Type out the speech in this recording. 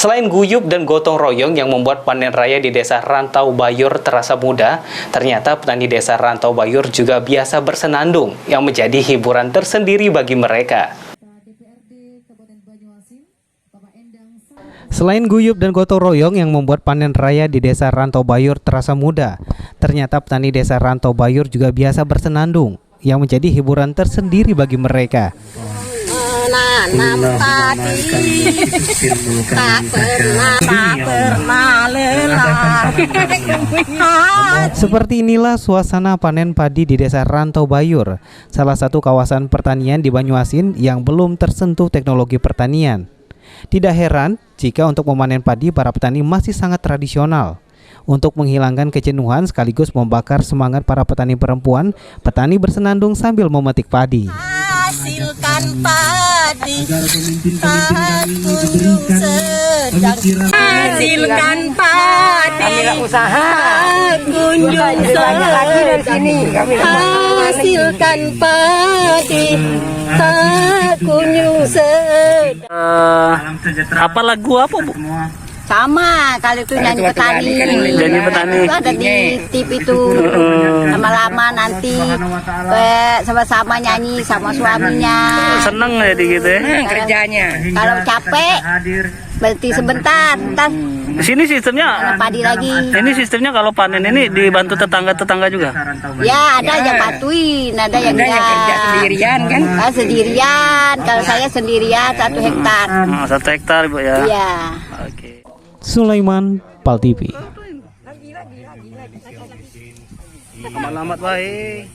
Selain guyup dan gotong royong yang membuat panen raya di Desa Rantau Bayur terasa mudah, ternyata petani Desa Rantau Bayur juga biasa bersenandung yang menjadi hiburan tersendiri bagi mereka. Selain guyup dan gotong royong yang membuat panen raya di Desa Rantau Bayur terasa mudah, ternyata petani Desa Rantau Bayur juga biasa bersenandung yang menjadi hiburan tersendiri bagi mereka. Seperti inilah suasana panen padi di Desa Rantau Bayur, salah satu kawasan pertanian di Banyuasin yang belum tersentuh teknologi pertanian. Tidak heran jika untuk memanen padi para petani masih sangat tradisional. Untuk menghilangkan kejenuhan sekaligus membakar semangat para petani perempuan, petani bersenandung sambil memetik padi. Hasilkan padi, hasilkan padi, usaha, kunjung hasilkan padi, kunjung Apa lagu apa, Bu? sama kali itu nyanyi petani. Nyanyi petani. Ada di TV itu. Lama-lama nanti sama-sama nyanyi sama suaminya. Seneng ya gitu ya? Kerjanya. Kalau capek berhenti sebentar, ntar di sini sistemnya padi lagi. Ini sistemnya kalau panen ini dibantu tetangga-tetangga juga? Ya, ada yang bantuin, ada yang kerja sendirian kan? Sendirian, kalau saya sendirian 1 hektar. 1 hektar, Bu ya? Iya. Oke. Sulaiman, Pal TV. Alamat baik.